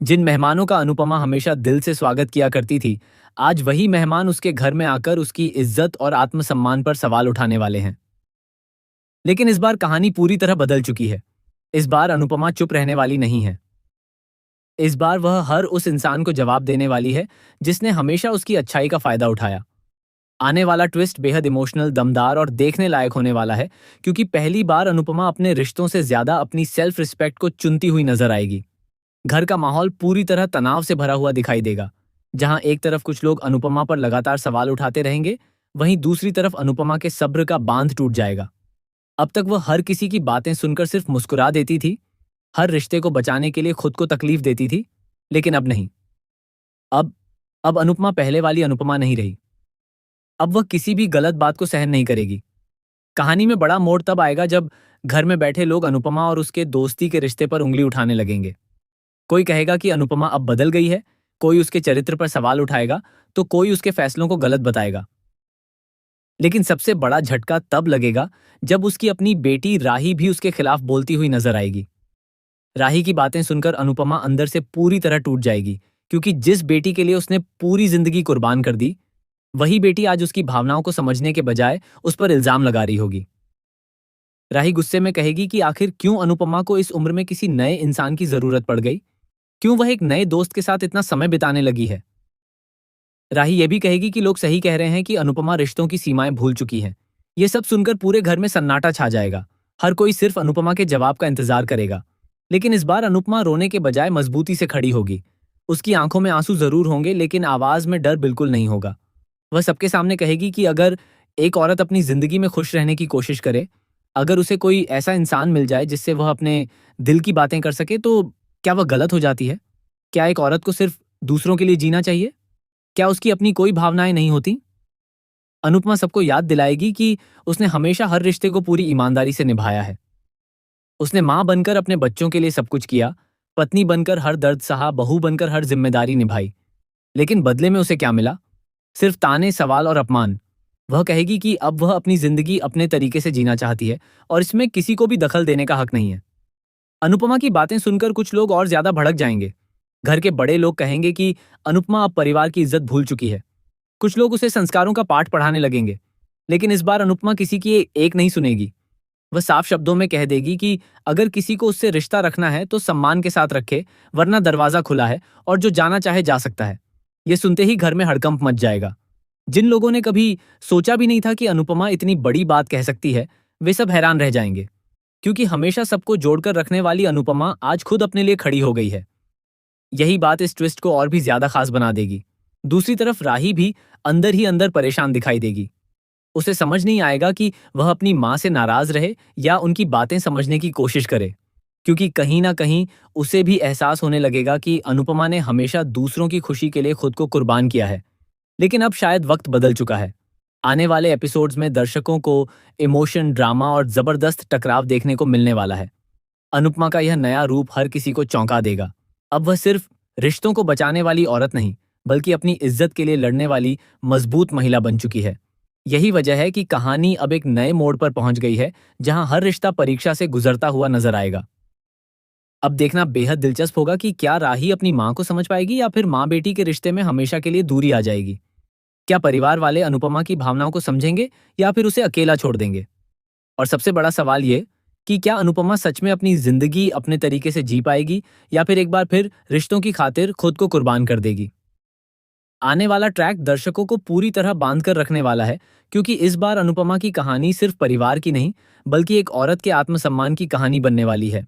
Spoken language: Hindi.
जिन मेहमानों का अनुपमा हमेशा दिल से स्वागत किया करती थी, आज वही मेहमान उसके घर में आकर उसकी इज्जत और आत्मसम्मान पर सवाल उठाने वाले हैं। लेकिन इस बार कहानी पूरी तरह बदल चुकी है। इस बार अनुपमा चुप रहने वाली नहीं है। इस बार वह हर उस इंसान को जवाब देने वाली है जिसने हमेशा उसकी अच्छाई का फायदा उठाया। आने वाला ट्विस्ट बेहद इमोशनल, दमदार और देखने लायक होने वाला है, क्योंकि पहली बार अनुपमा अपने रिश्तों से ज्यादा अपनी सेल्फ रिस्पेक्ट को चुनती हुई नजर आएगी। घर का माहौल पूरी तरह तनाव से भरा हुआ दिखाई देगा। जहां एक तरफ कुछ लोग अनुपमा पर लगातार सवाल उठाते रहेंगे, वहीं दूसरी तरफ अनुपमा के सब्र का बांध टूट जाएगा। अब तक वह हर किसी की बातें सुनकर सिर्फ मुस्कुरा देती थी, हर रिश्ते को बचाने के लिए खुद को तकलीफ देती थी, लेकिन अब नहीं। अब अब अनुपमा पहले वाली अनुपमा नहीं रही। अब वह किसी भी गलत बात को सहन नहीं करेगी। कहानी में बड़ा मोड़ तब आएगा जब घर में बैठे लोग अनुपमा और उसके दोस्ती के रिश्ते पर उंगली उठाने लगेंगे। कोई कहेगा कि अनुपमा अब बदल गई है, कोई उसके चरित्र पर सवाल उठाएगा, तो कोई उसके फैसलों को गलत बताएगा। लेकिन सबसे बड़ा झटका तब लगेगा जब उसकी अपनी बेटी राही भी उसके खिलाफ बोलती हुई नजर आएगी। राही की बातें सुनकर अनुपमा अंदर से पूरी तरह टूट जाएगी, क्योंकि जिस बेटी के लिए उसने पूरी जिंदगी कुर्बान कर दी, वही बेटी आज उसकी भावनाओं को समझने के बजाय उस पर इल्जाम लगा रही होगी। राही गुस्से में कहेगी कि आखिर क्यों अनुपमा को इस उम्र में किसी नए इंसान की जरूरत पड़ गई, क्यों वह एक नए दोस्त के साथ इतना समय बिताने लगी है। राही यह भी कहेगी कि लोग सही कह रहे हैं कि अनुपमा रिश्तों की सीमाएं भूल चुकी है। ये सब सुनकर पूरे घर में सन्नाटा छा जाएगा। हर कोई सिर्फ अनुपमा के जवाब का इंतजार करेगा। लेकिन इस बार अनुपमा रोने के बजाय मजबूती से खड़ी होगी। उसकी आंखों में आंसू जरूर होंगे, लेकिन आवाज में डर बिल्कुल नहीं होगा। वह सबके सामने कहेगी कि अगर एक औरत अपनी जिंदगी में खुश रहने की कोशिश करे, अगर उसे कोई ऐसा इंसान मिल जाए जिससे वह अपने दिल की बातें कर सके, तो क्या वह गलत हो जाती है? क्या एक औरत को सिर्फ दूसरों के लिए जीना चाहिए? क्या उसकी अपनी कोई भावनाएं नहीं होती? अनुपमा सबको याद दिलाएगी कि उसने हमेशा हर रिश्ते को पूरी ईमानदारी से निभाया है। उसने मां बनकर अपने बच्चों के लिए सब कुछ किया, पत्नी बनकर हर दर्द सहा, बहू बनकर हर जिम्मेदारी निभाई। लेकिन बदले में उसे क्या मिला? सिर्फ ताने, सवाल और अपमान। वह कहेगी कि अब वह अपनी जिंदगी अपने तरीके से जीना चाहती है और इसमें किसी को भी दखल देने का हक नहीं है। अनुपमा की बातें सुनकर कुछ लोग और ज्यादा भड़क जाएंगे। घर के बड़े लोग कहेंगे कि अनुपमा अब परिवार की इज्जत भूल चुकी है। कुछ लोग उसे संस्कारों का पाठ पढ़ाने लगेंगे। लेकिन इस बार अनुपमा किसी की एक नहीं सुनेगी। वह साफ शब्दों में कह देगी कि अगर किसी को उससे रिश्ता रखना है तो सम्मान के साथ रखे, वरना दरवाजा खुला है और जो जाना चाहे जा सकता है। ये सुनते ही घर में हड़कंप मच जाएगा। जिन लोगों ने कभी सोचा भी नहीं था कि अनुपमा इतनी बड़ी बात कह सकती है, वे सब हैरान रह जाएंगे, क्योंकि हमेशा सबको जोड़कर रखने वाली अनुपमा आज खुद अपने लिए खड़ी हो गई है। यही बात इस ट्विस्ट को और भी ज्यादा खास बना देगी। दूसरी तरफ राही भी अंदर ही अंदर परेशान दिखाई देगी। उसे समझ नहीं आएगा कि वह अपनी मां से नाराज रहे या उनकी बातें समझने की कोशिश करे, क्योंकि कहीं ना कहीं उसे भी एहसास होने लगेगा कि अनुपमा ने हमेशा दूसरों की खुशी के लिए खुद को कुर्बान किया है। लेकिन अब शायद वक्त बदल चुका है। आने वाले एपिसोड्स में दर्शकों को इमोशन, ड्रामा और जबरदस्त टकराव देखने को मिलने वाला है। अनुपमा का यह नया रूप हर किसी को चौंका देगा। अब वह सिर्फ रिश्तों को बचाने वाली औरत नहीं, बल्कि अपनी इज्जत के लिए लड़ने वाली मजबूत महिला बन चुकी है। यही वजह है कि कहानी अब एक नए मोड़ पर पहुंच गई है, जहां हर रिश्ता परीक्षा से गुजरता हुआ नजर आएगा। अब देखना बेहद दिलचस्प होगा कि क्या राही अपनी मां को समझ पाएगी या फिर मां बेटी के रिश्ते में हमेशा के लिए दूरी आ जाएगी। क्या परिवार वाले अनुपमा की भावनाओं को समझेंगे या फिर उसे अकेला छोड़ देंगे? और सबसे बड़ा सवाल ये कि क्या अनुपमा सच में अपनी जिंदगी अपने तरीके से जी पाएगी या फिर एक बार फिर रिश्तों की खातिर खुद को कुर्बान कर देगी। आने वाला ट्रैक दर्शकों को पूरी तरह बांध कर रखने वाला है, क्योंकि इस बार अनुपमा की कहानी सिर्फ परिवार की नहीं, बल्कि एक औरत के आत्मसम्मान की कहानी बनने वाली है।